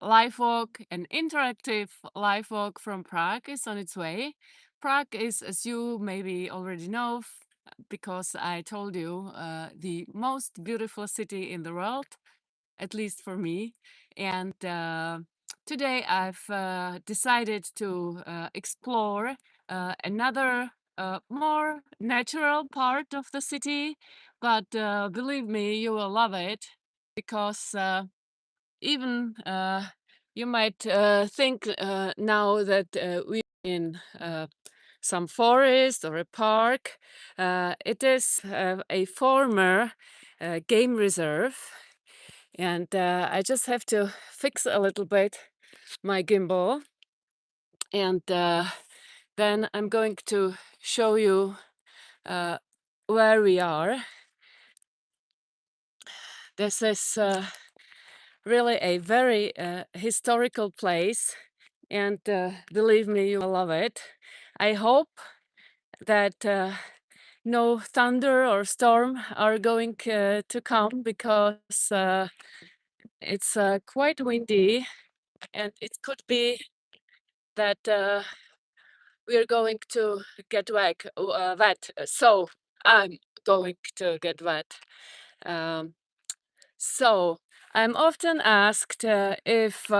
live walk, an interactive live walk from Prague is on its way. Prague is, as you maybe already know, because I told you, the most beautiful city in the world, at least for me. And today I've decided to explore another more natural part of the city. But believe me, you will love it because even you might think now that we're in some forest or a park. It is a former game reserve, and I just have to fix a little bit my gimbal, and then I'm going to show you where we are. This is really a very historical place, and believe me, you will love it. I hope that no thunder or storm are going to come because it's quite windy, and it could be that we're going to get wet. So I'm going to get wet. Um, so I'm often asked if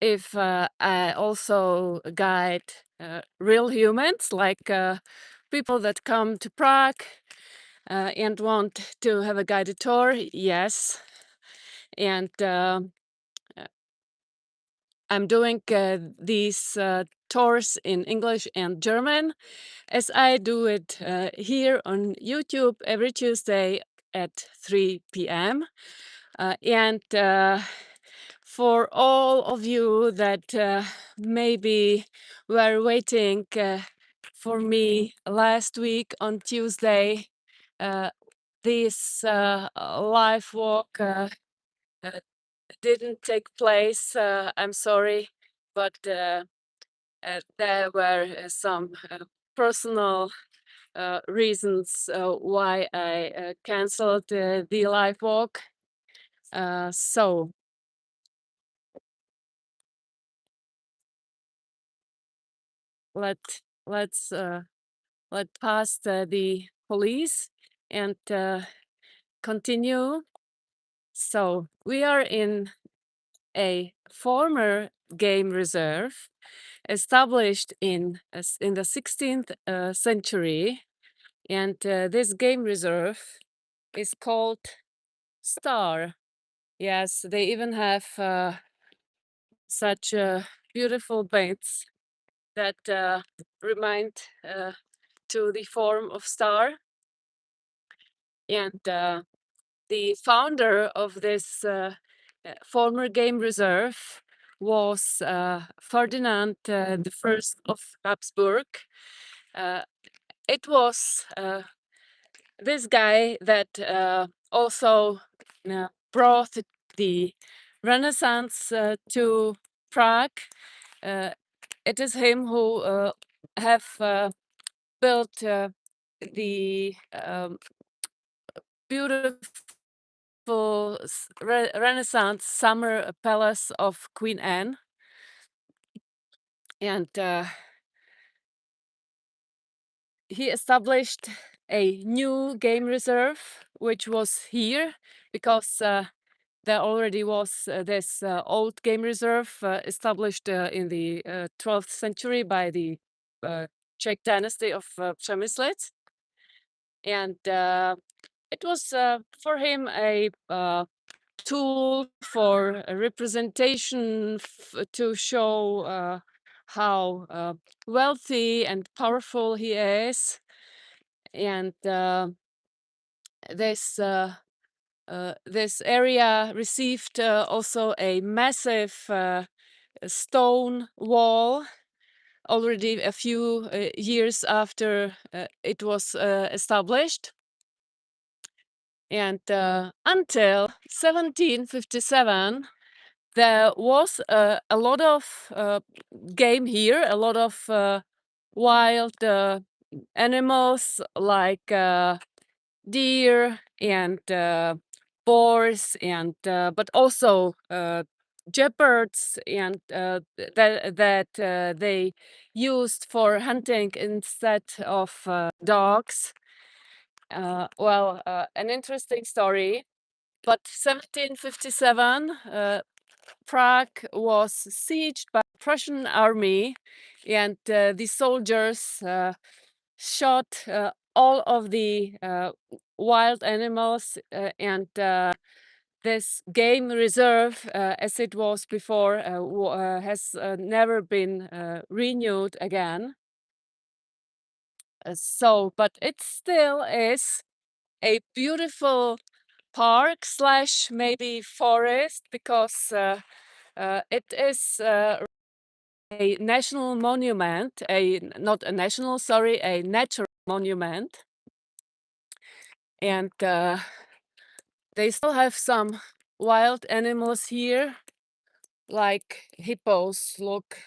I also guide real humans, like people that come to Prague and want to have a guided tour. Yes, and I'm doing these tours in English and German, as I do it here on YouTube every Tuesday at 3 p.m. And for all of you that maybe were waiting for me last week on Tuesday, this live walk didn't take place. I'm sorry, but there were some personal reasons why I canceled the live walk. So let's let past the police and continue. So we are in a former game reserve established in the 16th century, and this game reserve is called Star. Yes, they even have such beautiful paints that remind to the form of star. And the founder of this former game reserve was Ferdinand the First of Habsburg. It was this guy that also brought the Renaissance to Prague. It is him who have built the beautiful Renaissance summer palace of Queen Anne, and he established a new game reserve, which was here because there already was this old game reserve established in the 12th century by the Czech dynasty of Přemyslic. And it was for him a tool for a representation to show how wealthy and powerful he is. And this this area received also a massive stone wall already a few years after it was established. And until 1757, there was a lot of game here, a lot of wild animals like deer and boars and but also shepherds and that they used for hunting instead of dogs. An interesting story. But 1757, Prague was sieged by the Prussian army, and the soldiers shot all of the wild animals, and this game reserve, as it was before, has never been renewed again. But it still is a beautiful park slash maybe forest, because it is a national monument, not a national, sorry, a natural monument. And they still have some wild animals here, like hippos, look.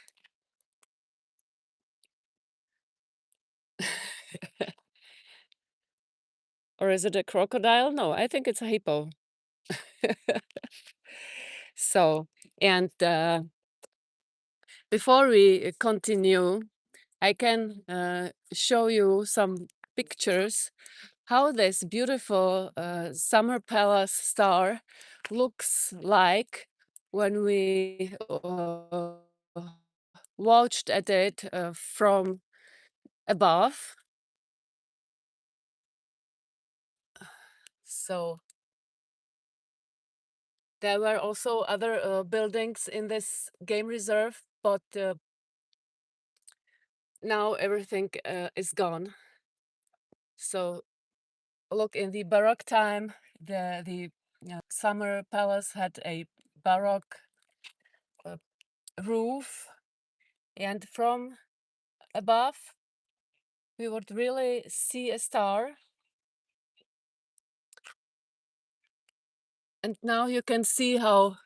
Or is it a crocodile? No, I think it's a hippo. So, and before we continue, I can show you some pictures how this beautiful summer palace star looks like when we watched at it from above. So there were also other buildings in this game reserve, but now everything is gone. So look, in the Baroque time, the summer palace had a Baroque roof, and from above we would really see a star. And now you can see how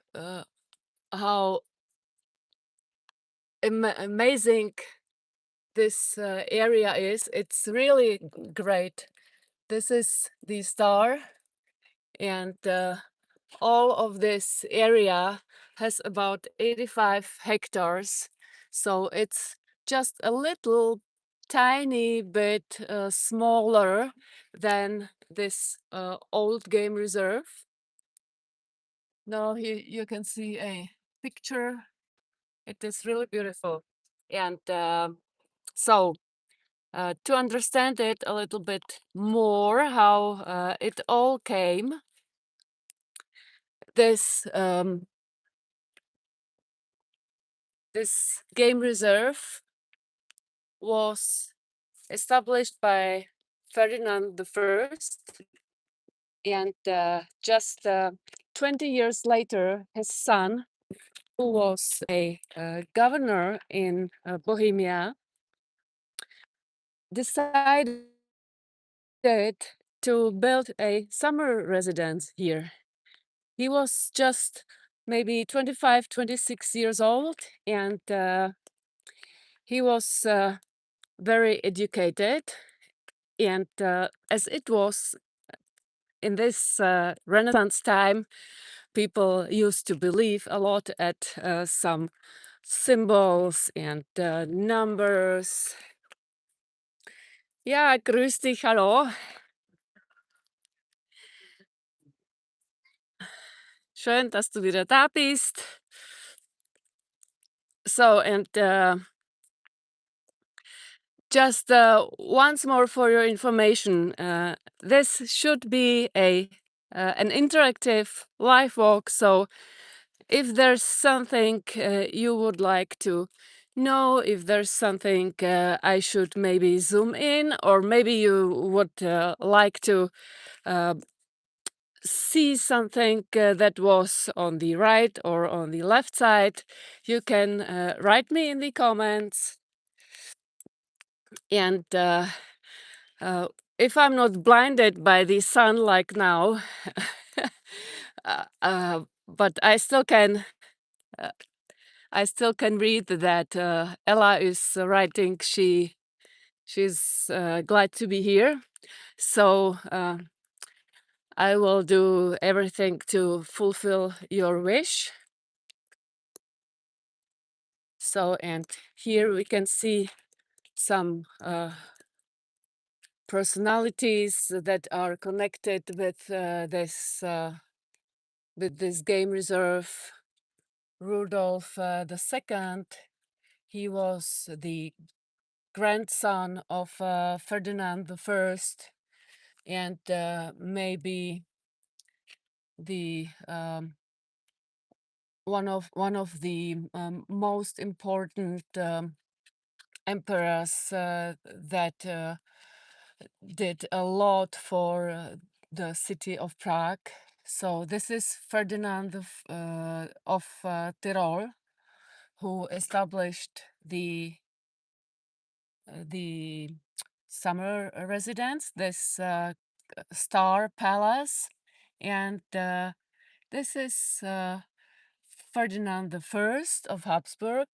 amazing this area is. It's really great. This is the star, and all of this area has about 85 hectares. So it's just a little tiny bit smaller than this old game reserve. Now here you can see a picture. It is really beautiful. And to understand it a little bit more, how it all came, this this game reserve was established by Ferdinand I, and just 20 years later, his son, who was a governor in Bohemia, decided to build a summer residence here. He was just maybe 25, 26 years old, and he was very educated. And as it was in this Renaissance time, people used to believe a lot at some symbols and numbers. Ja, grüß dich, hallo. Schön, dass du wieder da bist. So, and just once more for your information, this should be an interactive live walk. So if there's something you would like to know, if there's something I should maybe zoom in, or maybe you would like to see something that was on the right or on the left side, you can write me in the comments. And if I'm not blinded by the sun like now, but I still can read that Ella is writing. She's glad to be here. So I will do everything to fulfill your wish. So, and here we can see some personalities that are connected with this game reserve. Rudolf II, he was the grandson of Ferdinand I, and maybe the one of the most important emperors that did a lot for the city of Prague. So this is Ferdinand of Tyrol, who established the summer residence, this star palace, and this is Ferdinand I of Habsburg,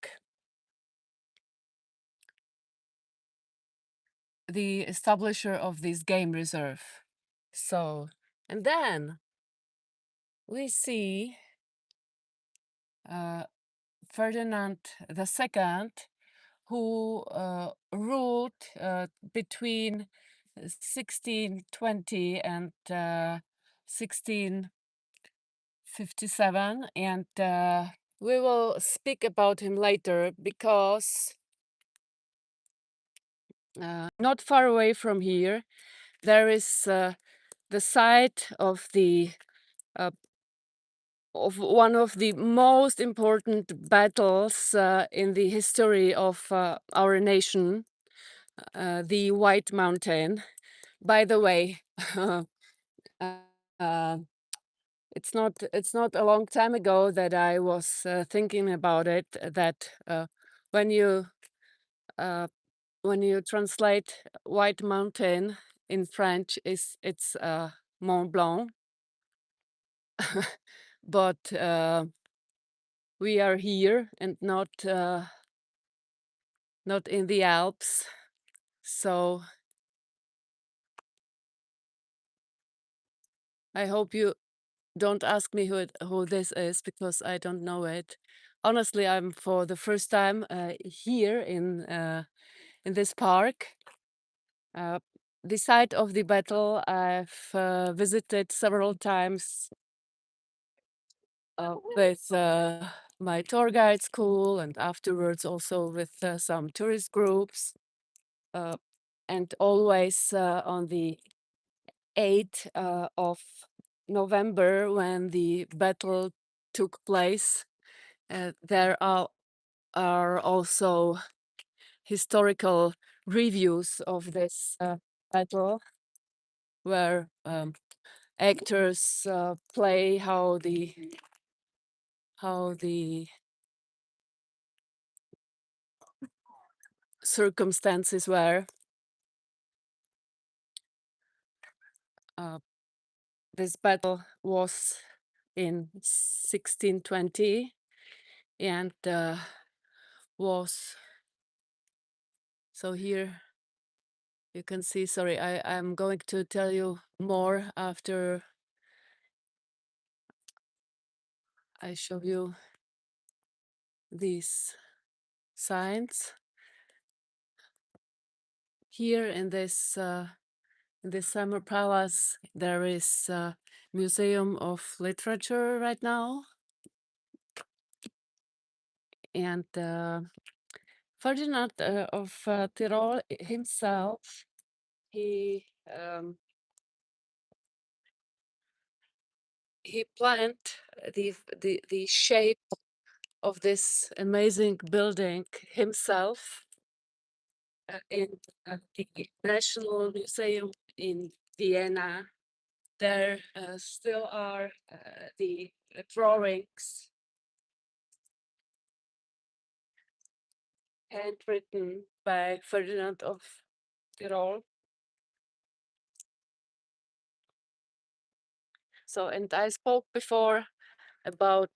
the establisher of this game reserve. So, and then we see Ferdinand II, who ruled between 1620 and 1657, and we will speak about him later because not far away from here there is the site of one of the most important battles in the history of our nation, the White Mountain. By the way, it's not a long time ago that I was thinking about it. That when you translate White Mountain in French, it's Mont Blanc, but we are here and not in the Alps, so I hope you don't ask me who this is because I don't know it. Honestly, I'm for the first time here in this park. The site of the battle I've visited several times with my tour guide school, and afterwards also with some tourist groups, and always on the 8th of November when the battle took place. There are also historical reviews of this battle where actors play how the circumstances were. This battle was in 1620 and was, so here you can see, sorry, I'm going to tell you more after I show you these signs. Here in this summer palace, there is a museum of literature right now, and Ferdinand of Tyrol himself, he planned the shape of this amazing building himself in the National Museum in Vienna. There still are the drawings handwritten by Ferdinand of Tyrol. So, and I spoke before about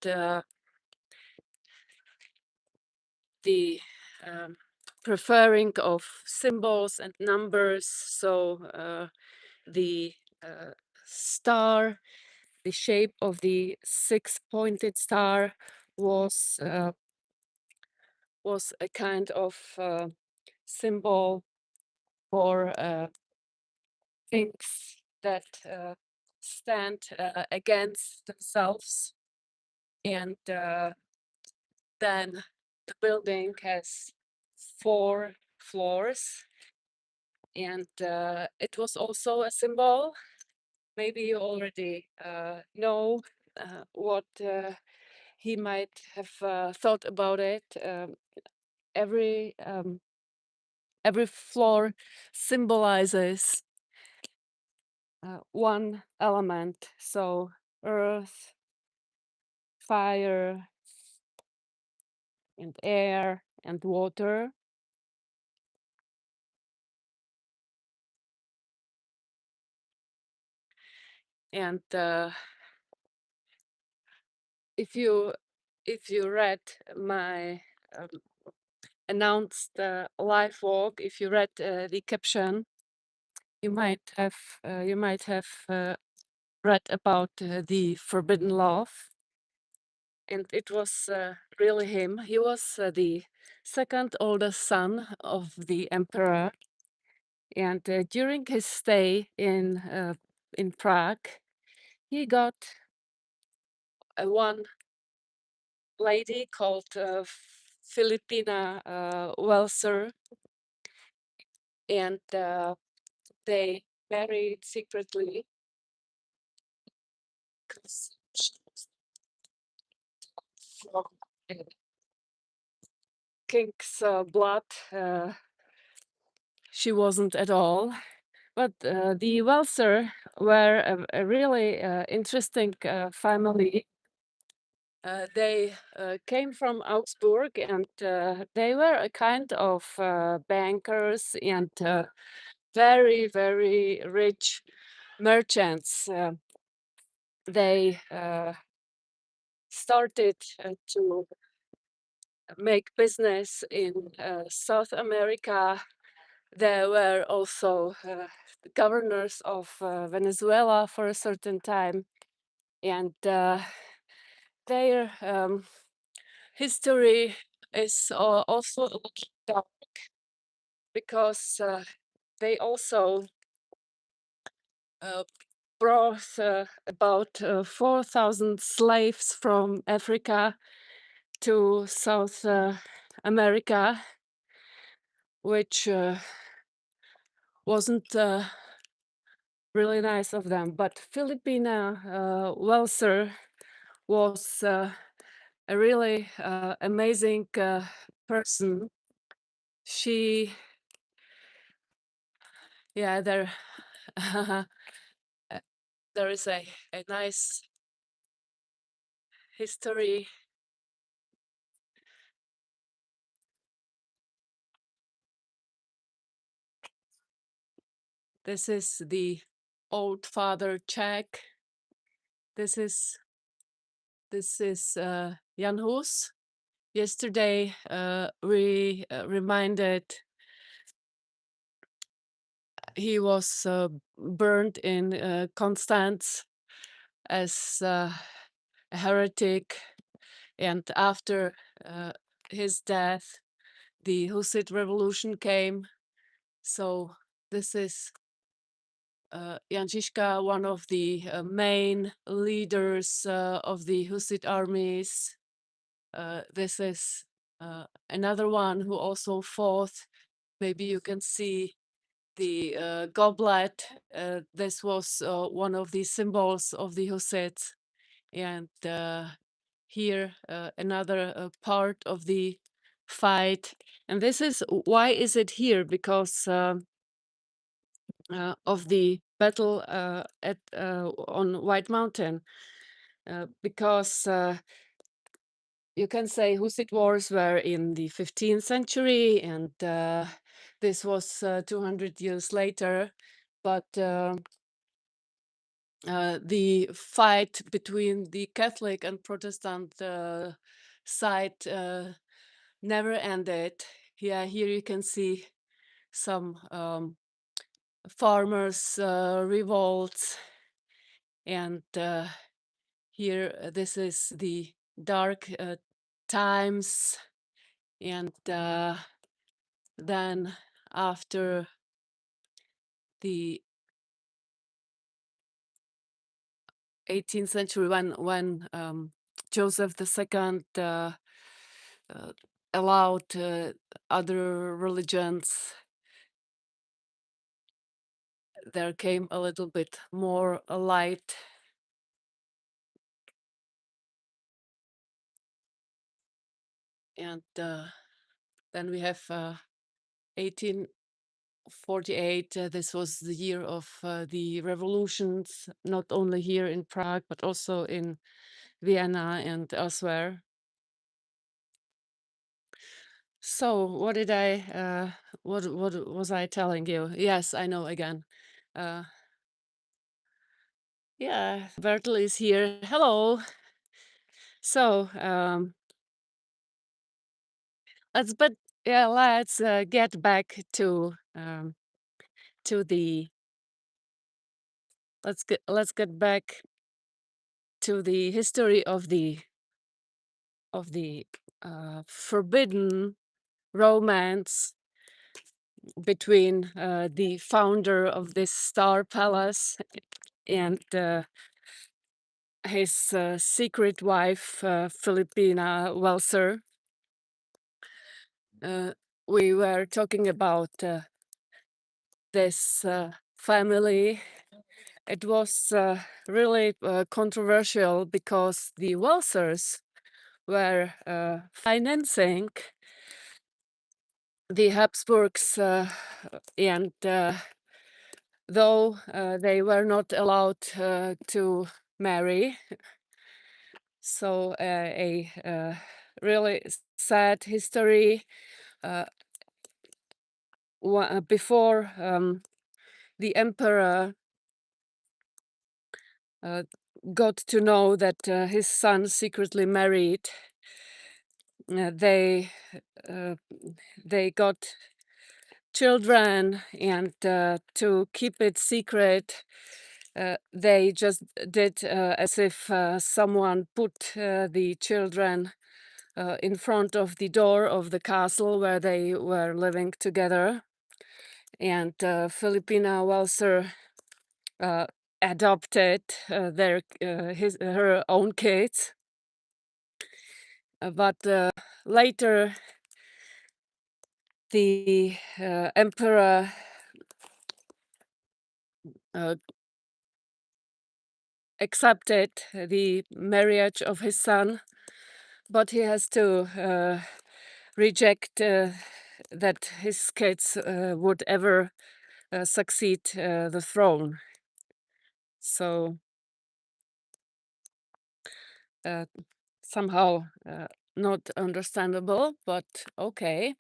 the preferring of symbols and numbers. So the star, the shape of the six-pointed star was a kind of symbol for things that stand against themselves. And then the building has 4 floors, and it was also a symbol. Maybe you already know what he might have thought about it. Every floor symbolizes one element. So earth, fire, and air, and water. And if you read my announced live walk, if you read the caption, you might have read about the forbidden love, and it was really him. He was the second oldest son of the emperor, and during his stay in Prague, he got one lady called Filipina Welser, and they married secretly because she was from king's blood. She wasn't at all. But the Welser were a really interesting family. They came from Augsburg, and they were a kind of bankers and very, very rich merchants. They started to make business in South America. There were also governors of Venezuela for a certain time, and their history is also a little dark because they also brought about 4,000 slaves from Africa to South America, which wasn't really nice of them. But Filipina Welser was a really amazing person. She, yeah, there, there is a nice history. This is the old father Czech. This is Jan Hus. Yesterday we reminded he was burned in Constance as a heretic, and after his death, the Hussite revolution came. So this is Jan Žižka, one of the main leaders of the Hussite armies. This is another one who also fought. Maybe you can see the goblet. This was one of the symbols of the Hussites. And here another part of the fight. And this is, why is it here? Because of the battle on White Mountain. Because you can say Hussite wars were in the 15th century, and this was 200 years later. But the fight between the Catholic and Protestant side never ended. Yeah, here you can see some farmers' revolts, And here, this is the dark times. And then after the 18th century, when Joseph II uh, allowed other religions, there came a little bit more light. And then we have 1848. This was the year of the revolutions, not only here in Prague, but also in Vienna and elsewhere. So what did what was I telling you? Yes, I know again. Uh, yeah, Bertel is here. Hello. So let's get back to the let's get back to the history of the forbidden romance between the founder of this star palace and his secret wife, Filipina Welser. We were talking about this family. It was really controversial because the Welsers were financing the Habsburgs, and though they were not allowed to marry, so a really sad history. Before the emperor got to know that his son secretly married, they got children, and to keep it secret, they just did as if someone put the children in front of the door of the castle where they were living together. And Filipina Welser adopted her own kids. But later, the emperor accepted the marriage of his son, but he has to reject that his kids would ever succeed the throne. So somehow not understandable, but okay.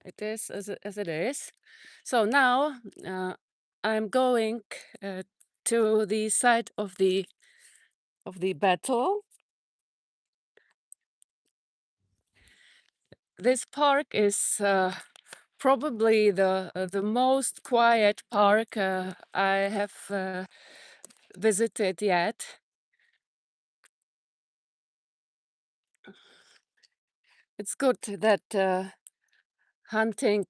It is as it is. So now I'm going to the site of the battle. This park is probably the most quiet park I have visited yet. It's good that hunting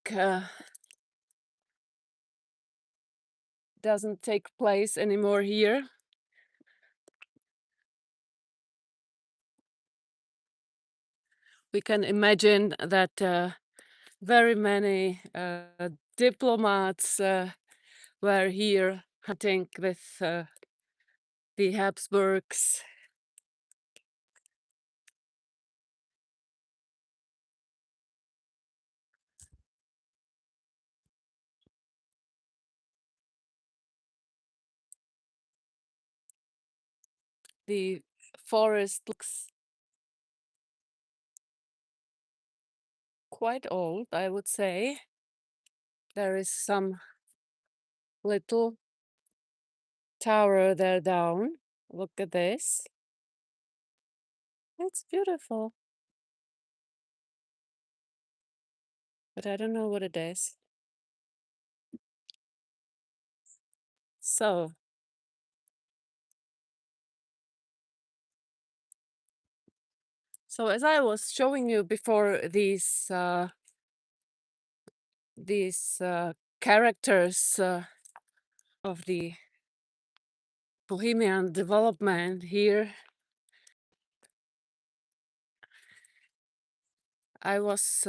doesn't take place anymore here. We can imagine that very many diplomats were here hunting with the Habsburgs. The forest looks quite old, I would say. There is some little tower there down. Look at this. It's beautiful. But I don't know what it is. So as I was showing you before, these characters of the Bohemian development here, I was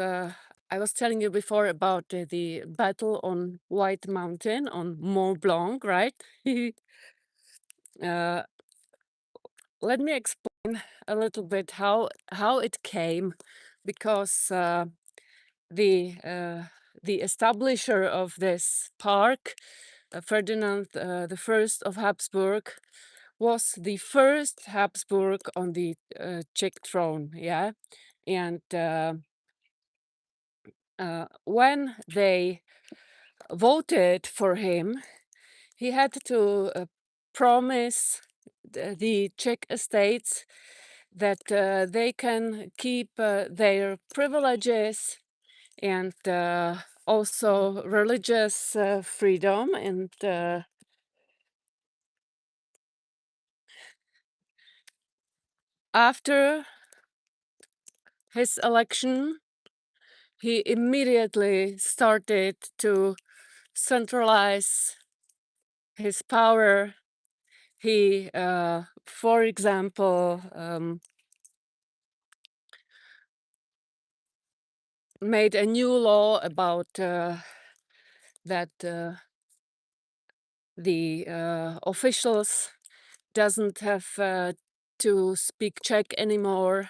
telling you before about the battle on White Mountain on Mont Blanc, right? uh, let me explain a little bit how it came, because the establisher of this park, Ferdinand the First of Habsburg, was the first Habsburg on the Czech throne. Yeah, and when they voted for him, he had to promise the Czech estates that they can keep their privileges and also religious freedom. And after his election, he immediately started to centralize his power. He, for example, made a new law about that the officials doesn't have to speak Czech anymore,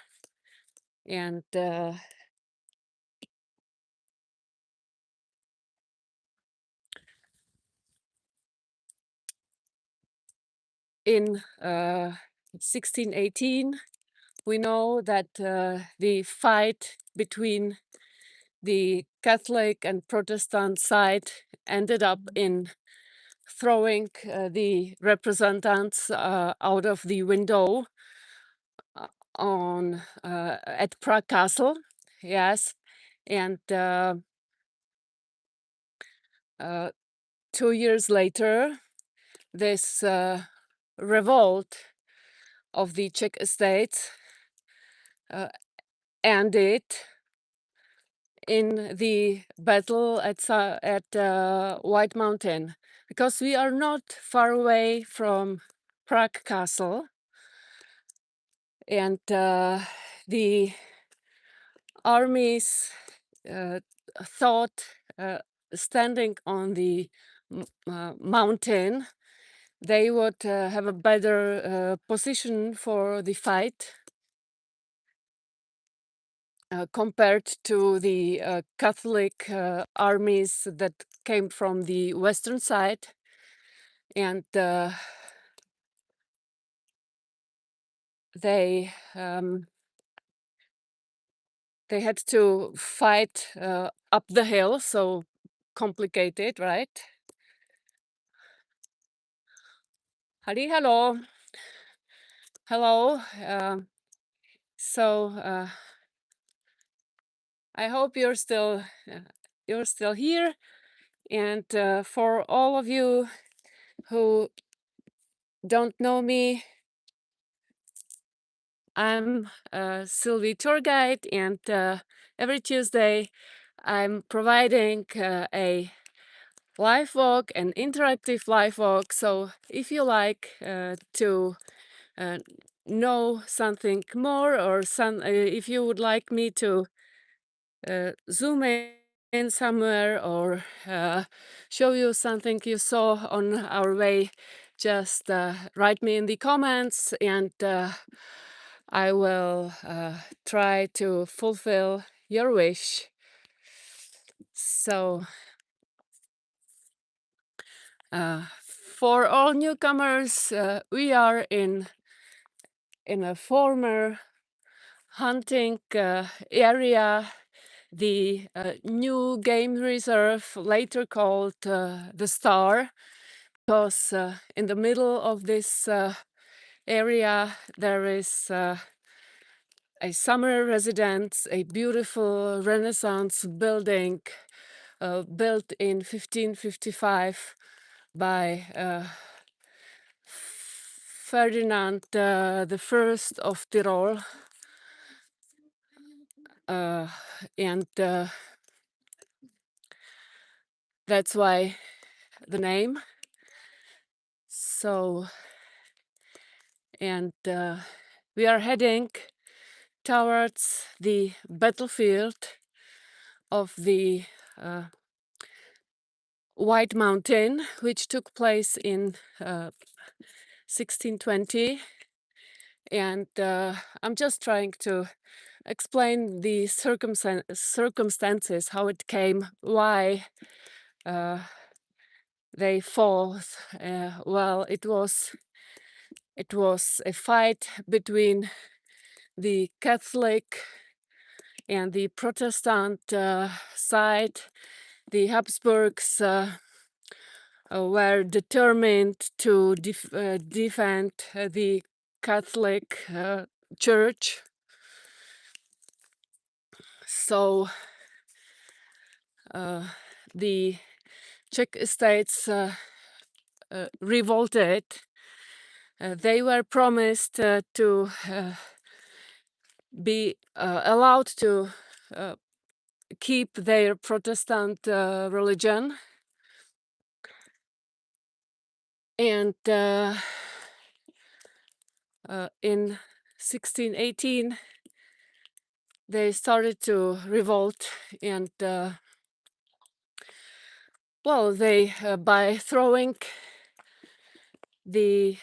and in 1618 we know that the fight between the Catholic and Protestant side ended up in throwing the representants out of the window on at Prague Castle. Yes, and 2 years later, this revolt of the Czech estates ended in the battle at White Mountain, because we are not far away from Prague Castle, and the armies thought standing on the mountain they would have a better position for the fight compared to the Catholic armies that came from the western side. And they had to fight up the hill, so complicated, right? Hello. Hello. So I hope you're still here, and for all of you who don't know me, I'm Sylvie tour guide, and every Tuesday I'm providing a live walk, an interactive live walk. So if you like to know something more, or if you would like me to zoom in somewhere, or show you something you saw on our way, just write me in the comments, and I will try to fulfill your wish. So for all newcomers, we are in a former hunting area, the new game reserve, later called the Star, because in the middle of this area there is a summer residence, a beautiful Renaissance building built in 1555 by Ferdinand the First of Tyrol, and that's why the name. So, and we are heading towards the battlefield of the White Mountain, which took place in 1620. And I'm just trying to explain the circumstances, how it came, why they fought. Well, it was a fight between the Catholic and the Protestant side. The Habsburgs were determined to defend the Catholic Church. So the Czech estates revolted. They were promised to be allowed to keep their Protestant religion. And in 1618, they started to revolt, and well, they by throwing the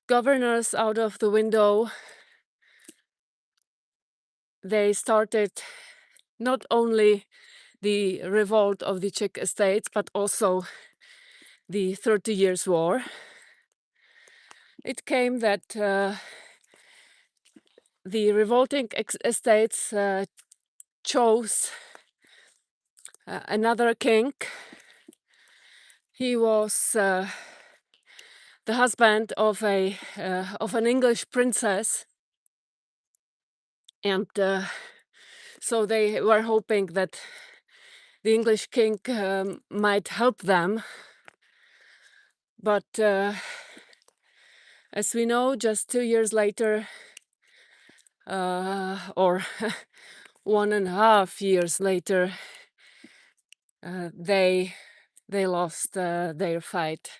governors out of the window, they started not only the revolt of the Czech estates, but also the 30 Years' War. It came that the revolting estates chose another king. He was the husband of an English princess, and so they were hoping that the English king might help them. But as we know, just 2 years later, or 1.5 years later, they lost their fight.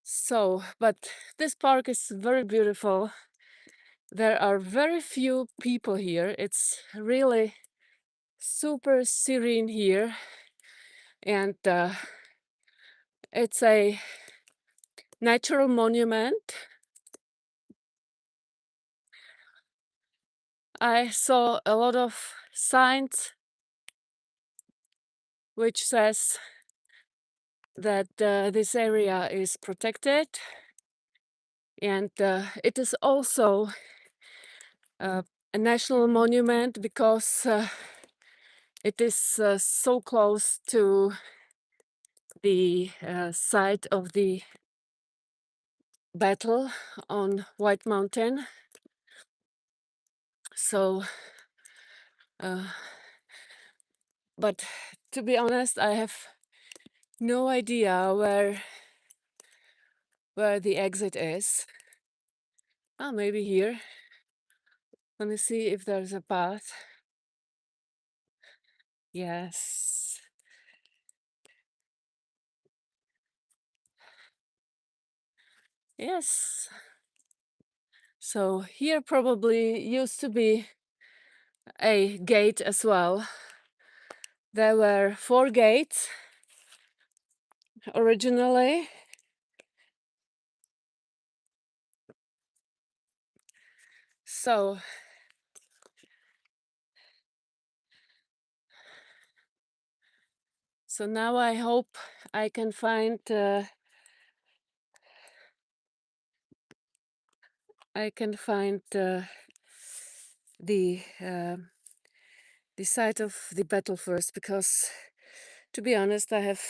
So, but this park is very beautiful. There are very few people here. It's really super serene here, and it's a natural monument. I saw a lot of signs which says that this area is protected, and it is also a national monument because it is so close to the site of the battle on White Mountain. So, but to be honest, I have no idea where the exit is. Oh, maybe here. Let me see if there's a path. Yes. Yes. So here probably used to be a gate as well. There were 4 gates originally. So now I hope I can find the site of the battle first, because to be honest, I have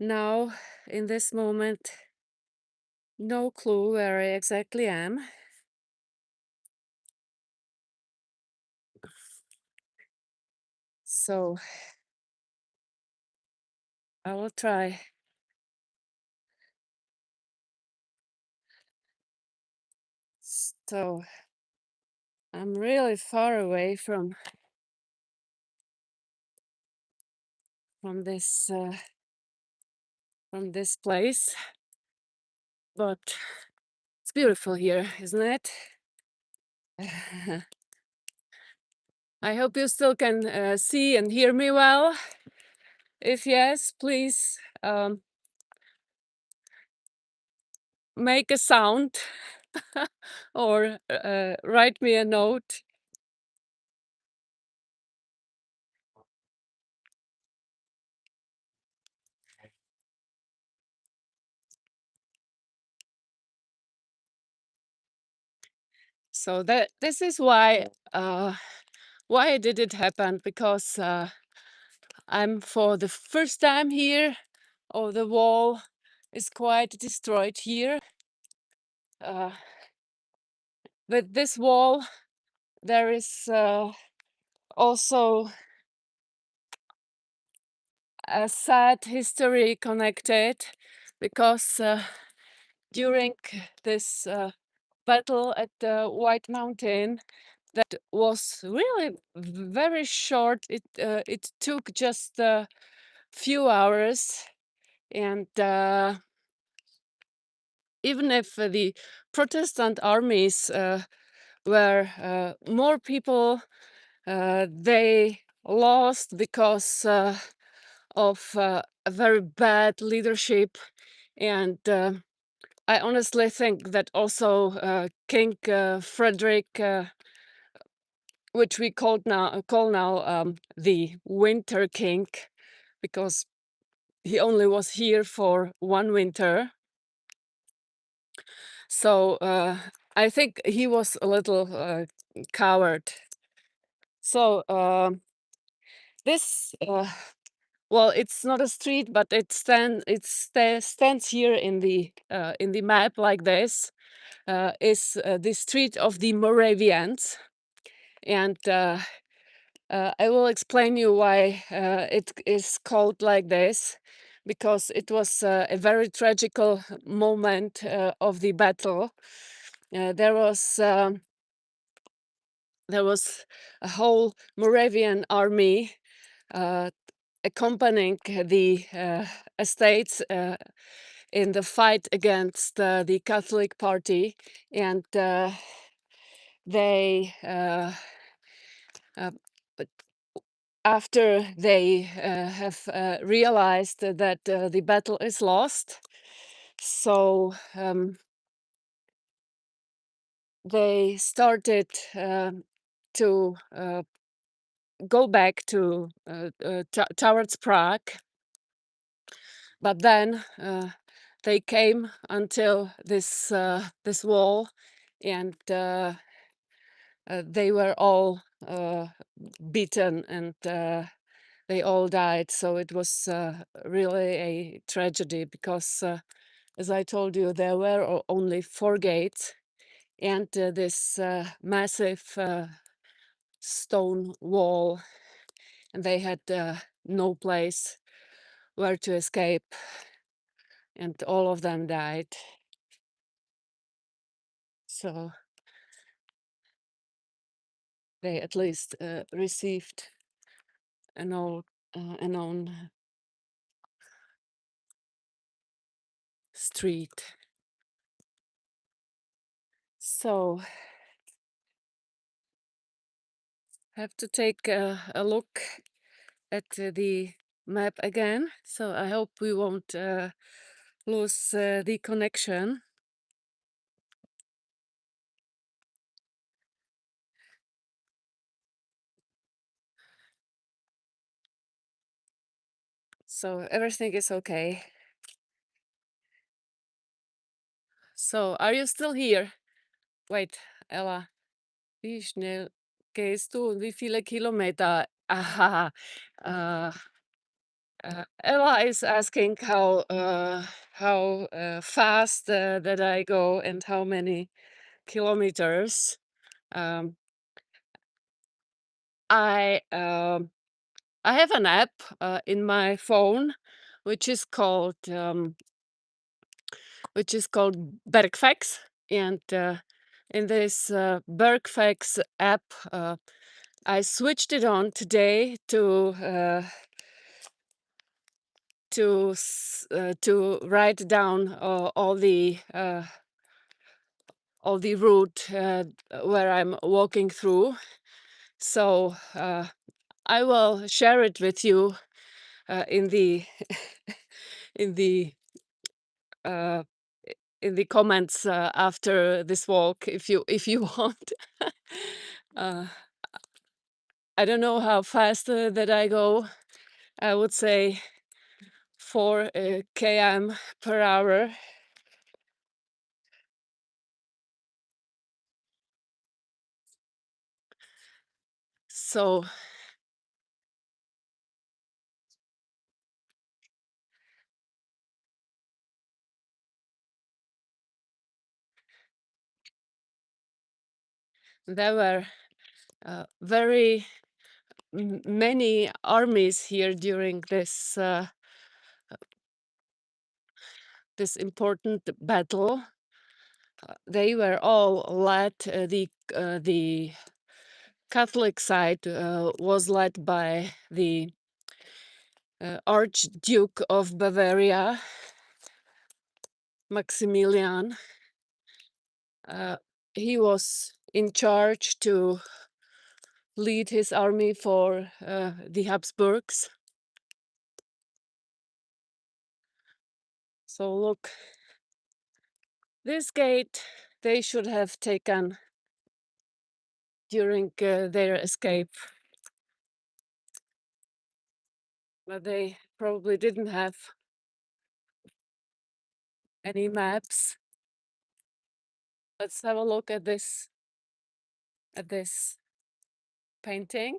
now in this moment no clue where I exactly am. So I will try. So I'm really far away from this place, but it's beautiful here, isn't it? I hope you still can see and hear me well. If yes, please make a sound or write me a note. So that this is why did it happen? Because I'm for the first time here. Oh, the wall is quite destroyed here. With this wall, there is also a sad history connected, because during this battle at the White Mountain, that was really very short. It took just a few hours, and even if the Protestant armies were more people, they lost because of a very bad leadership. And I honestly think that also King Frederick, which we call now the Winter King, because he only was here for one winter. So I think he was a little coward. So this, well, it's not a street, but stands here in the map like this. Is the street of the Moravians, and I will explain you why it is called like this, because it was a very tragical moment of the battle. There was a whole Moravian army accompanying the estates in the fight against the Catholic party, and they after they have realized that the battle is lost, so they started to go back towards Prague, but then they came until this wall, and they were all beaten, and they all died. So it was really a tragedy, because as I told you, there were only 4 gates, and this massive stone wall, and they had no place where to escape, and all of them died. So they at least received an own street. So have to take a look at the map again. So I hope we won't lose the connection. So everything is okay. So are you still here? Wait, Ella, wie schnell gehst du und wie viele Kilometer? Aha. Ella is asking how fast that I go and how many kilometers. Um, I have an app in my phone which is called Bergfax, and in this Bergfax app, I switched it on today to write down all the route where I'm walking through. So I will share it with you in the in the uh, in the comments after this walk, if you want. I don't know how fast that I go. I would say 4 km per hour. So there were very many armies here during this this important battle. They were all led. The Catholic side was led by the Archduke of Bavaria, Maximilian. He was in charge to lead his army for the Habsburgs. So look, this gate they should have taken during their escape, but they probably didn't have any maps. Let's have a look at this painting.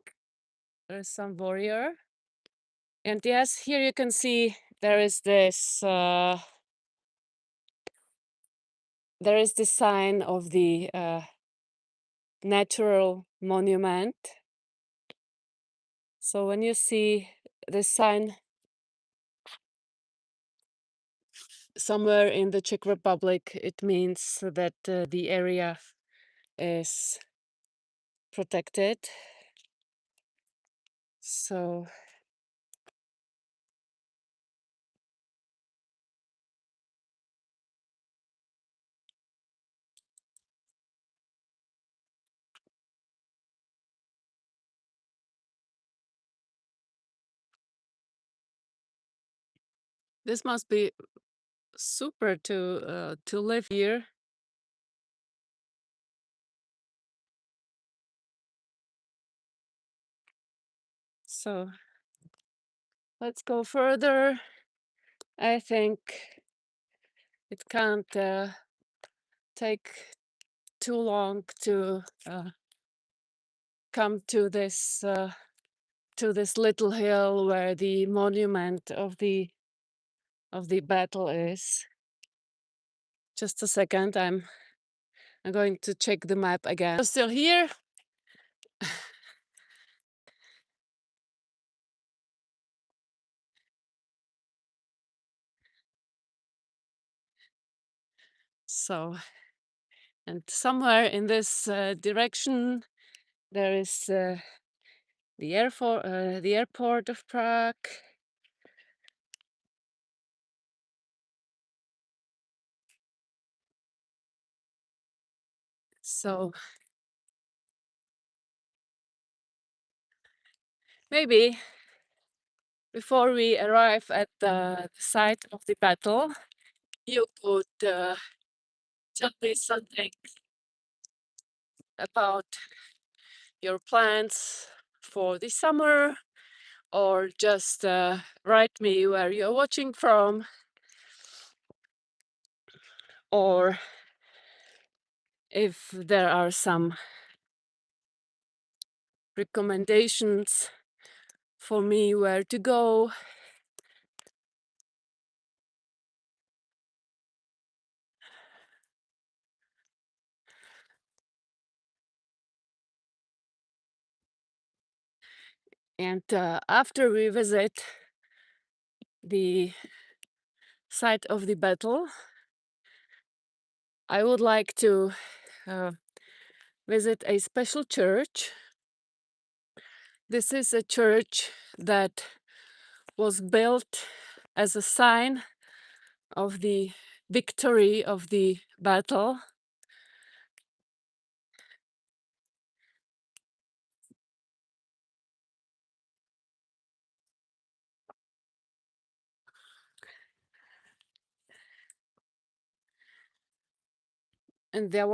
There's some warrior, and yes, here you can see there is this sign of the natural monument. So when you see this sign somewhere in the Czech Republic, it means that the area is protected. So this must be super to live here. So let's go further. I think it can't take too long to come to this little hill where the monument of the battle is. Just a second, I'm going to check the map again. You're still here? So, and somewhere in this direction, there is the airport of Prague. So maybe before we arrive at the site of the battle, you could tell me something about your plans for the summer, or just write me where you're watching from, or if there are some recommendations for me where to go. And after we visit the site of the battle, I would like to visit a special church. This is a church that was built as a sign of the victory of the battle. And there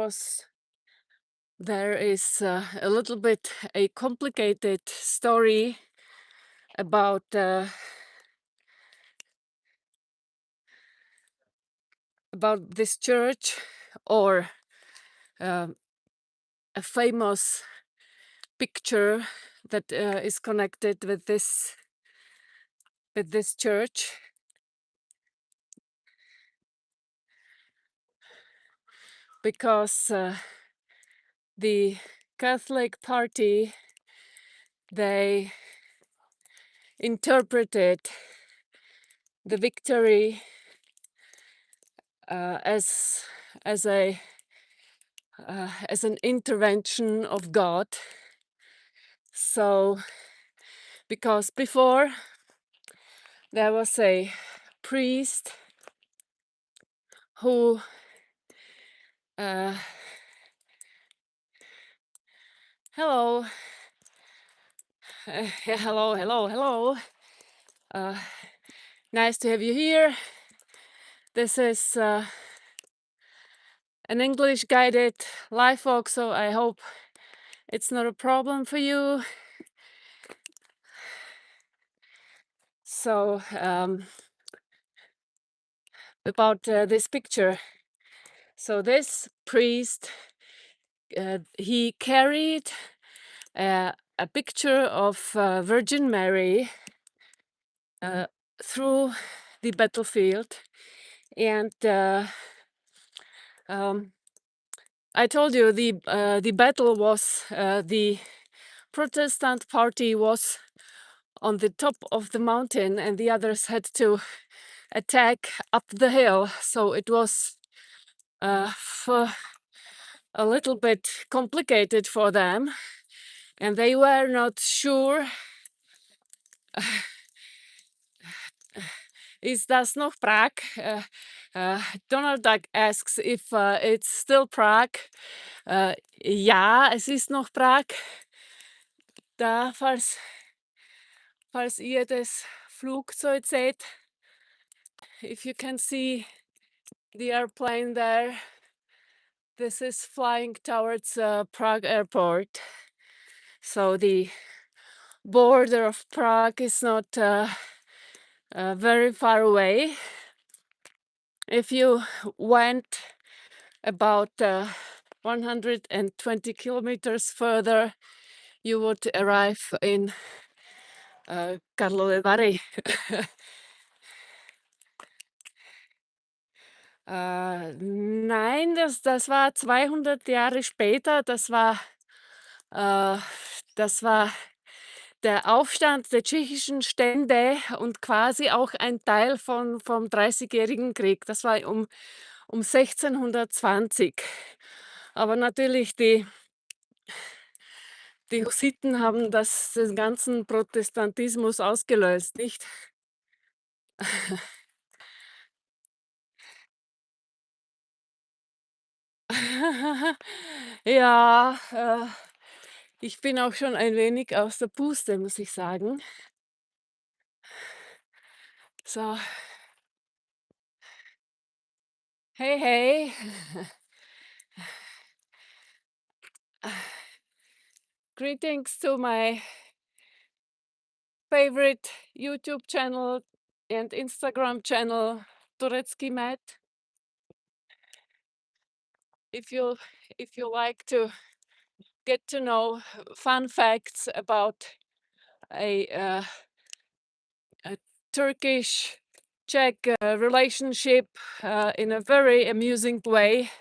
is a little bit a complicated story about this church, or a famous picture that is connected with this church. Because the Catholic Party, they interpreted the victory as an intervention of God. So, because before there was a priest who hello. Hello. Nice to have you here. This is an English guided live walk, so I hope it's not a problem for you. So, about this picture. So this priest, he carried a picture of Virgin Mary through the battlefield, and I told you the battle was the Protestant party was on the top of the mountain, and the others had to attack up the hill. So it was for a little bit complicated for them, and they were not sure. Is das noch Prague? Donald Duck asks if it's still Prague. Ja, es ist noch Prague. Da, falls ihr das Flugzeug seht, if you can see the airplane there, this is flying towards Prague airport. So the border of Prague is not very far away. If you went about 120 kilometers further, you would arrive in Karlovy Vary. Nein, das war 200 Jahre später. Das war der Aufstand der tschechischen Stände und quasi auch ein Teil vom 30-jährigen Krieg. Das war um 1620. Aber natürlich die Hussiten haben den ganzen Protestantismus ausgelöst, nicht? Ja, ich bin auch schon ein wenig aus der Puste, muss ich sagen. So. Hey. Greetings to my favorite YouTube channel and Instagram channel, Turecki Met. If you like to get to know fun facts about a Turkish-Czech relationship in a very amusing way,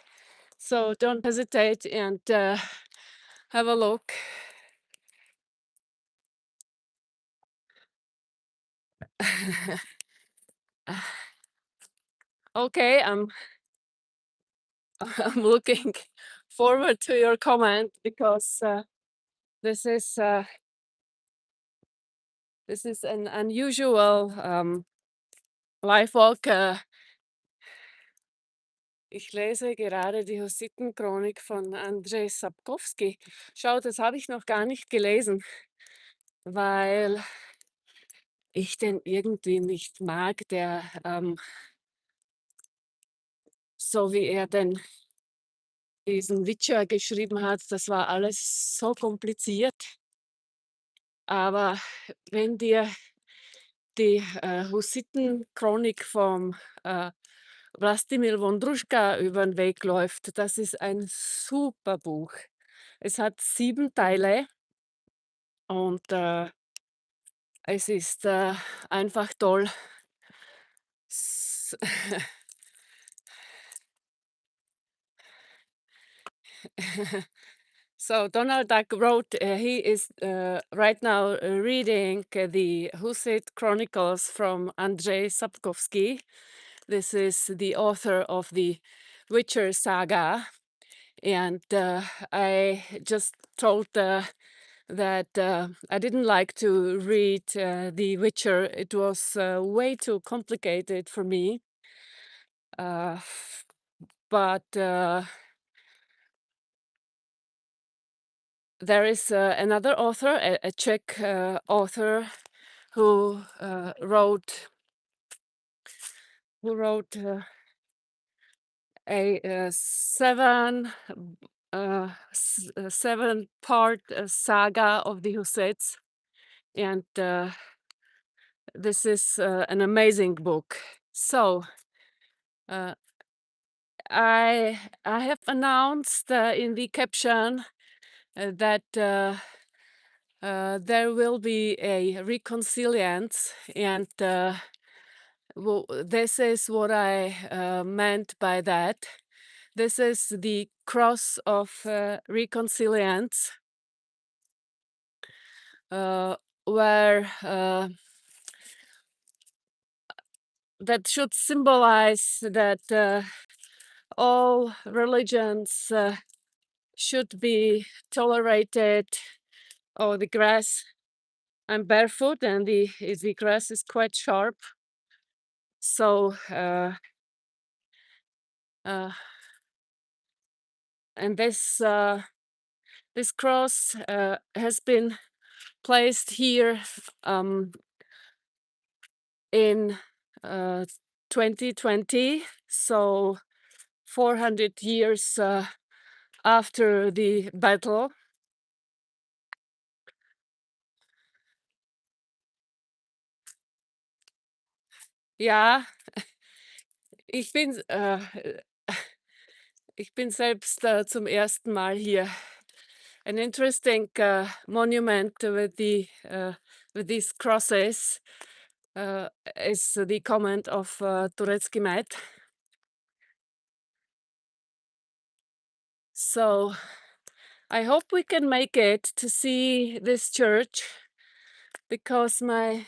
so don't hesitate and have a look. Okay, I'm looking forward to your comment because this is an unusual life walk. Ich lese gerade die Hussitenchronik von Andrzej Sapkowski. Schau, das habe ich noch gar nicht gelesen, weil ich den irgendwie nicht mag, der so wie er denn diesen Witcher geschrieben hat, das war alles so kompliziert. Aber wenn dir die Hussitenchronik vom Vlastimil Wondruschka über den Weg läuft, das ist ein super Buch. Es hat 7 Teile und es ist einfach toll. So Donald Duck wrote, he is right now reading the Hussite Chronicles from Andrzej Sapkowski. This is the author of the Witcher saga. And I just told that I didn't like to read The Witcher. It was way too complicated for me. But there is another author, a Czech author, who wrote a 7-part saga of the Hussites, and this is an amazing book. So I have announced in the caption that there will be a reconciliance, and well, this is what I meant by that. This is the cross of reconciliance, where that should symbolize that all religions should be tolerated. Oh, the grass. I'm barefoot and the grass is quite sharp. So, and this cross has been placed here in 2020, so 400 years after the battle. Ja, ich bin selbst zum ersten Mal hier. An interesting monument with these crosses is the comment of Turecki Met. So I hope we can make it to see this church because my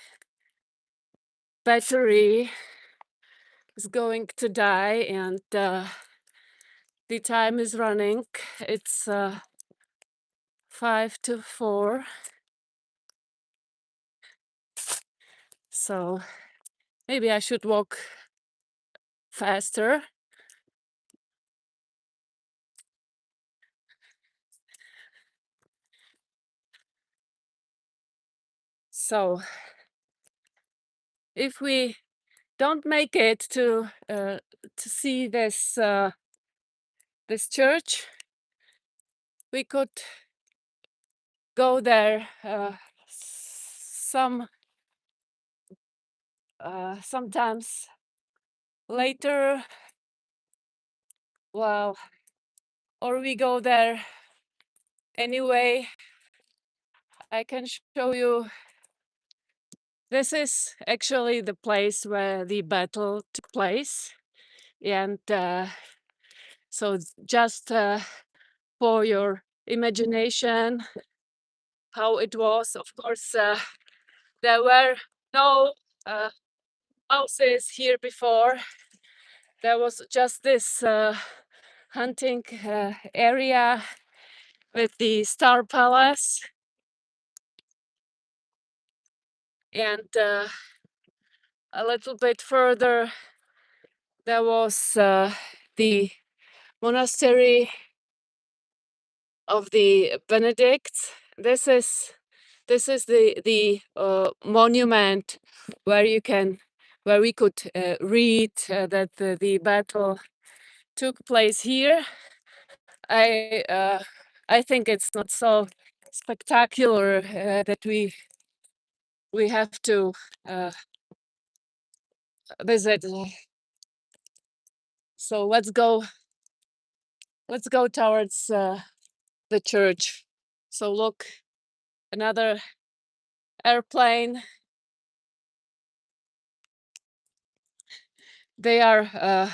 battery is going to die and the time is running. It's 5 to 4. So maybe I should walk faster. So if we don't make it to see this this church, we could go there sometimes later. Well, or we go there anyway. I can show you. This is actually the place where the battle took place, and so just for your imagination how it was. Of course, there were no houses here before. There was just this hunting area with the Star Palace, and a little bit further there was the monastery of the Benedicts. This is the monument where we could read that the battle took place here. I think it's not so spectacular that we have to visit. So let's go towards the church. So look, another airplane. They are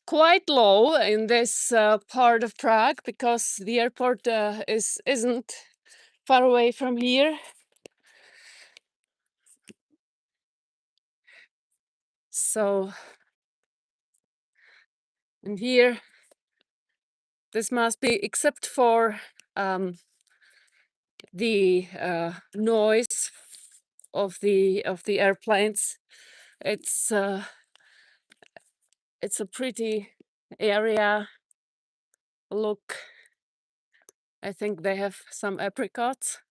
quite low in this part of Prague because the airport isn't far away from here. So, and here, this must be, except for the noise of the airplanes, it's a pretty area. Look, I think they have some apricots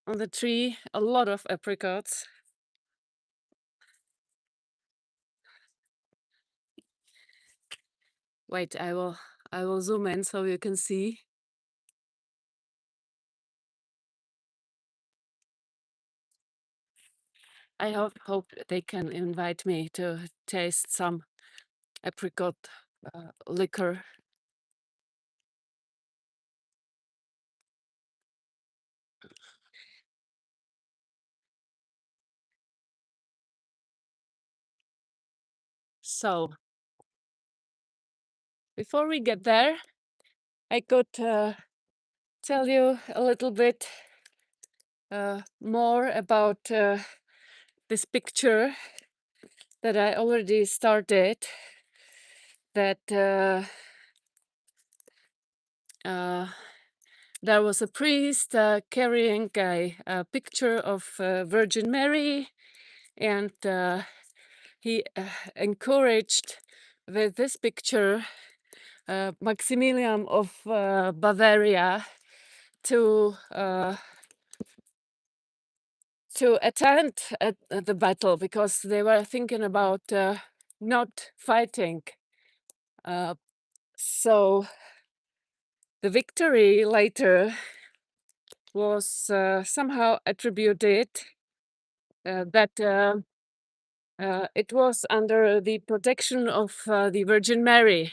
on the tree, a lot of apricots. Wait, I will zoom in so you can see. I hope they can invite me to taste some apricot liquor. So, before we get there, I could tell you a little bit more about this picture that I already started, that there was a priest carrying a picture of Virgin Mary, and he encouraged with this picture Maximilian of Bavaria to attend at the battle, because they were thinking about not fighting. So the victory later was somehow attributed that it was under the protection of the Virgin Mary.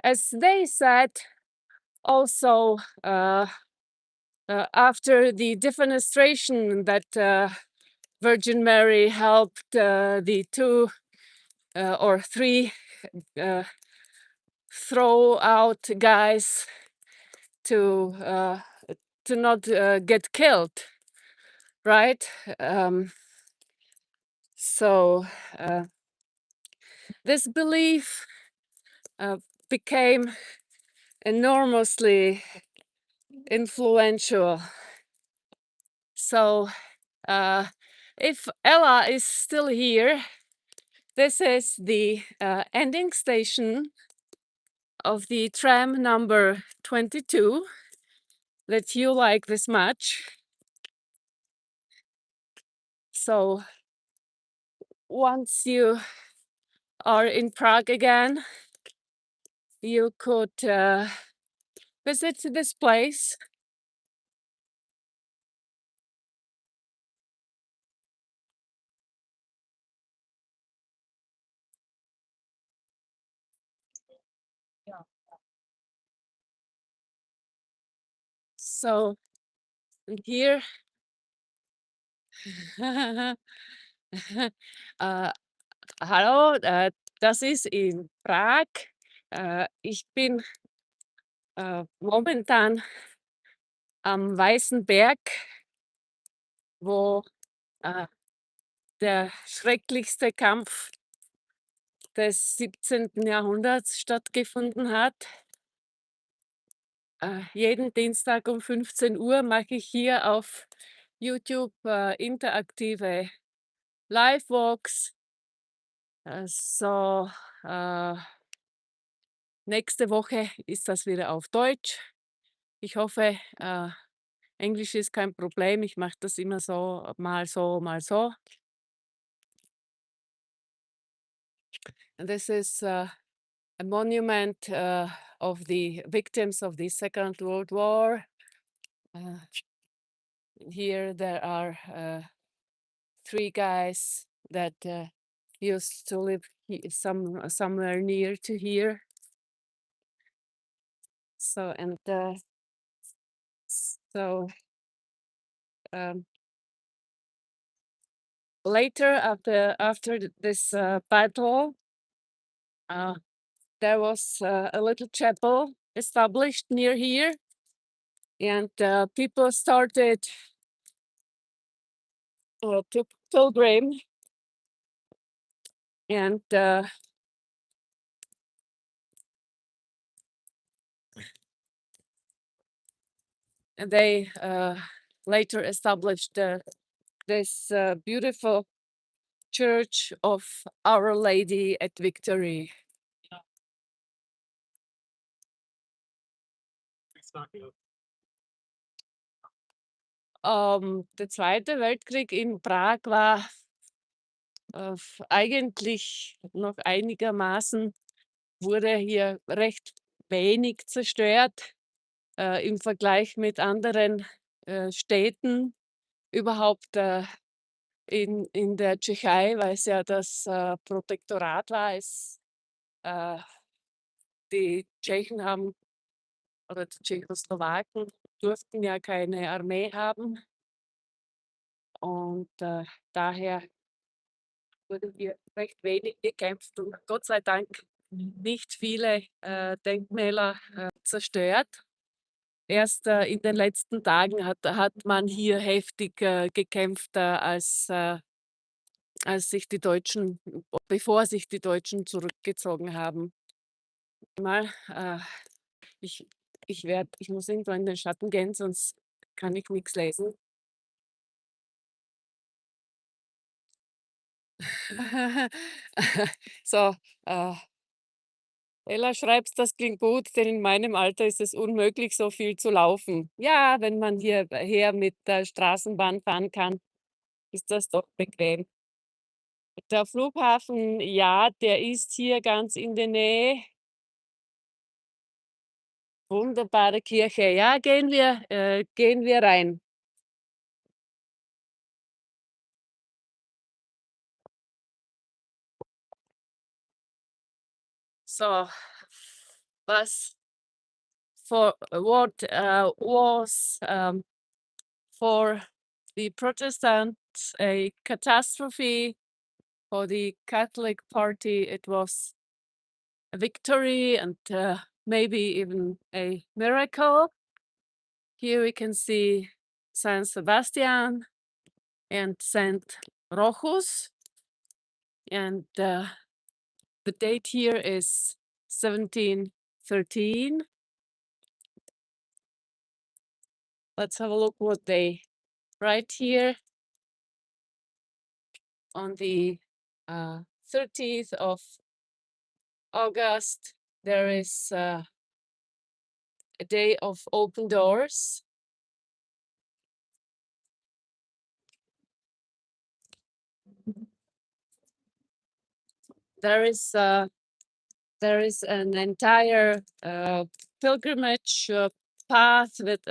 As they said, also after the defenestration, that Virgin Mary helped the two or three throw out guys to not get killed, right? So this belief became enormously influential. So if Ella is still here, this is the ending station of the tram number 22 that you like this much. So once you are in Prague again, you could visit this place. So here, hallo, das ist in Prag. Ich bin momentan am Weißen Berg, wo der schrecklichste Kampf des 17. Jahrhunderts stattgefunden hat. Jeden Dienstag um 15 Uhr mache ich hier auf YouTube interaktive Live-Walks. Nächste Woche ist das wieder auf Deutsch. Ich hoffe, Englisch ist kein Problem. Ich mache das immer so, mal so, mal so. And this is a monument of the victims of the Second World War. Here there are 3 guys that used to live somewhere near to here. So later after this battle, there was a little chapel established near here, and people started to pilgrim, and they later established this beautiful church of Our Lady at Victory. Der Zweite Weltkrieg in Prag war eigentlich noch einigermaßen, wurde hier recht wenig zerstört im Vergleich mit anderen Städten. Überhaupt in der Tschechei, weil es ja das Protektorat war. Die Tschechen haben, oder die Tschechoslowaken durften ja keine Armee haben. Und daher wurde hier recht wenig gekämpft und Gott sei Dank nicht viele Denkmäler zerstört. Erst in den letzten Tagen hat man hier heftig gekämpft, als sich die Deutschen, bevor sich die Deutschen zurückgezogen haben. Ich muss irgendwo in den Schatten gehen, sonst kann ich nichts lesen. So, Ella schreibt, das klingt gut, denn in meinem Alter ist es unmöglich, so viel zu laufen. Ja, wenn man hierher mit der Straßenbahn fahren kann, ist das doch bequem. Der Flughafen, ja, der ist hier ganz in der Nähe. Wunderbare Kirche. Ja, gehen wir rein. So, what was for the Protestants a catastrophe? For the Catholic Party, it was a victory and maybe even a miracle. Here we can see Saint Sebastian and Saint Rochus, and the date here is 1713. Let's have a look what they write here. On the 30th of August, there is a day of open doors. There is an entire pilgrimage path with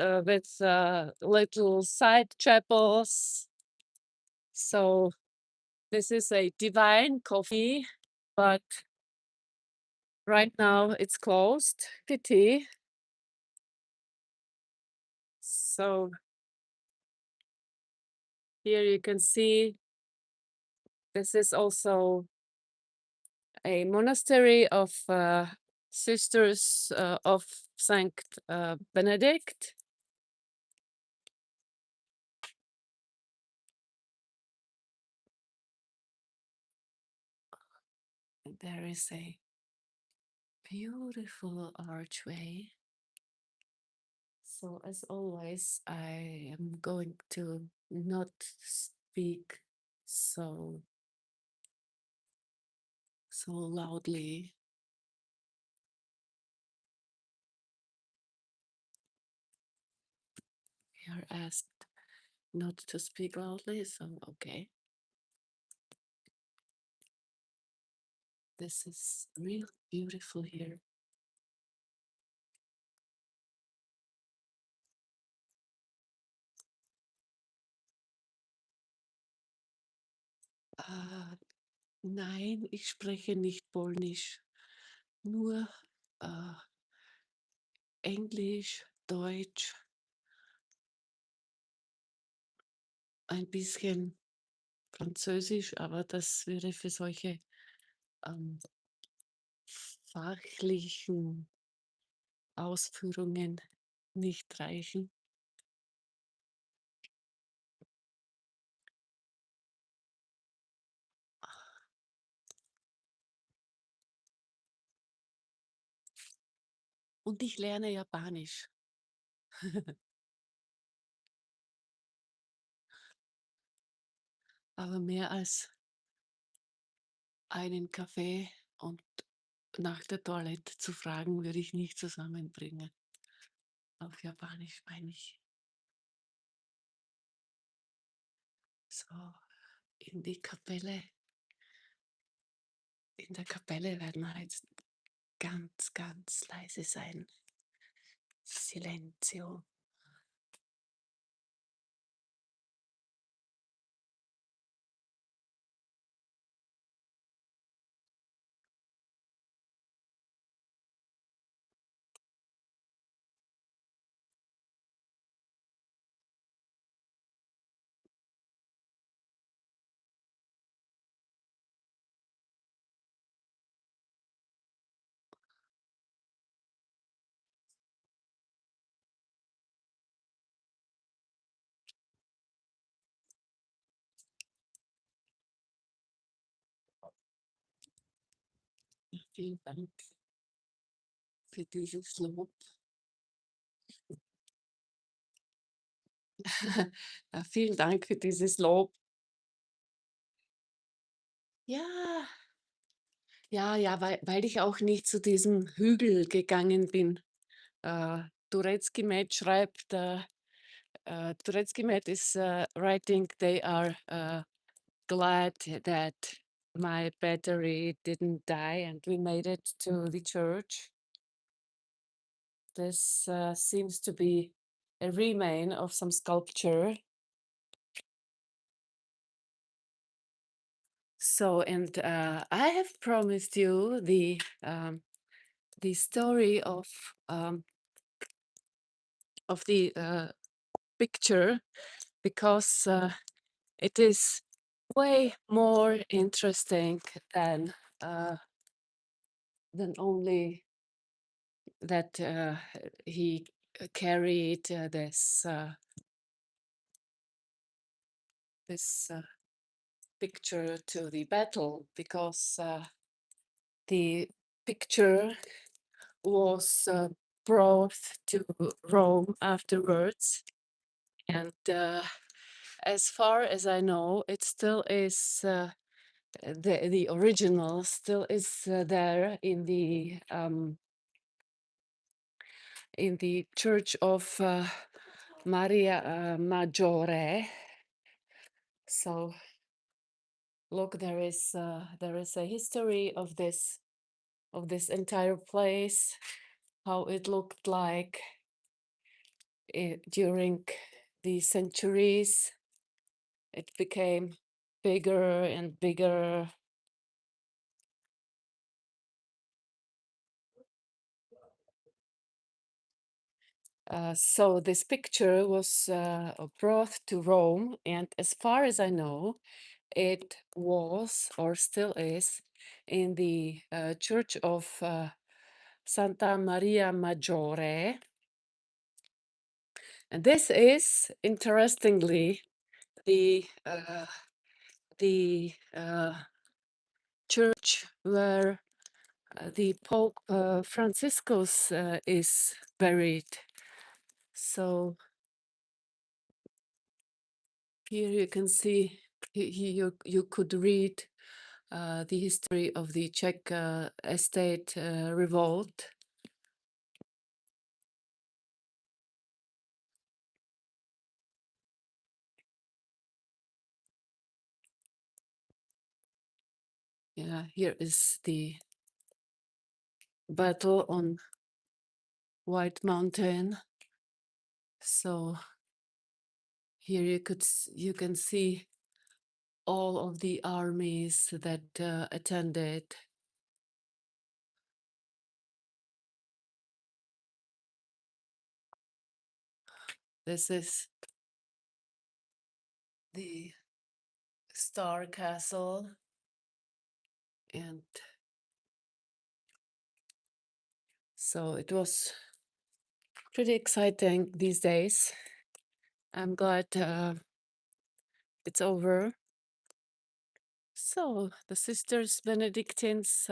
little side chapels. So this is a divine coffee, but right now it's closed. Pity. So here you can see this is also a monastery of Sisters of Saint Benedict. there is a beautiful archway. So as always, I am going to not speak so loudly. We are asked not to speak loudly, so okay. This is real beautiful here. Nein, ich spreche nicht Polnisch, nur Englisch, Deutsch, ein bisschen Französisch, aber das würde für solche fachlichen Ausführungen nicht reichen. Und ich lerne Japanisch. Aber mehr als einen Kaffee und nach der Toilette zu fragen, würde ich nicht zusammenbringen. Auf Japanisch meine ich. So, in die Kapelle. In der Kapelle werden wir jetzt ganz, ganz leise sein. Silenzio. Vielen Dank für dieses Lob. Vielen Dank für dieses Lob. Ja, ja, weil ich auch nicht zu diesem Hügel gegangen bin. Turecki-Med schreibt, Turecki-Med is writing, they are glad that my battery didn't die and we made it to the church. This seems to be a remain of some sculpture. So, and I have promised you the story of the picture, because it is way more interesting than only that he carried this picture to the battle, because the picture was brought to Rome afterwards, and as far as I know, it still is the original still is there in the church of Maria Maggiore. So look, there is a history of this entire place, how it looked like during the centuries. It became bigger and bigger. So this picture was brought to Rome, and as far as I know, it was or still is in the church of Santa Maria Maggiore. And this is, interestingly, the church where the Pope Franciscus is buried. So here you can see, you could read the history of the Czech estate revolt. Yeah, here is the battle on White Mountain. So here you can see all of the armies that attended. This is the Star Castle, and so it was pretty exciting these days. I'm glad it's over. So the sisters Benedictines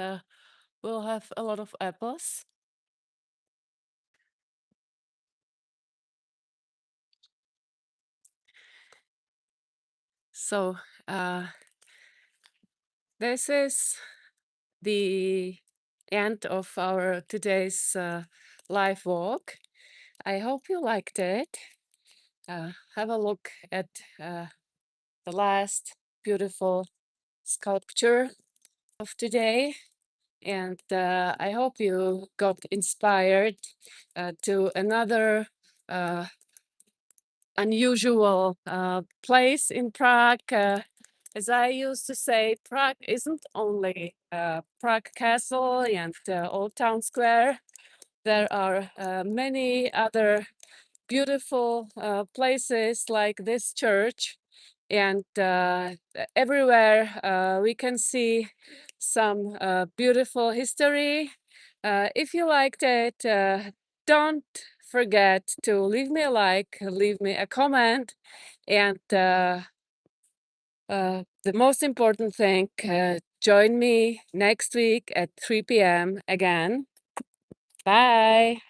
will have a lot of apples. So this is the end of our today's live walk. I hope you liked it. Have a look at the last beautiful sculpture of today. And I hope you got inspired to another unusual place in Prague. As I used to say, Prague isn't only Prague Castle and Old Town Square. There are many other beautiful places like this church, and everywhere we can see some beautiful history. If you liked it, don't forget to leave me a like, leave me a comment, and the most important thing, join me next week at 3 p.m. again. Bye.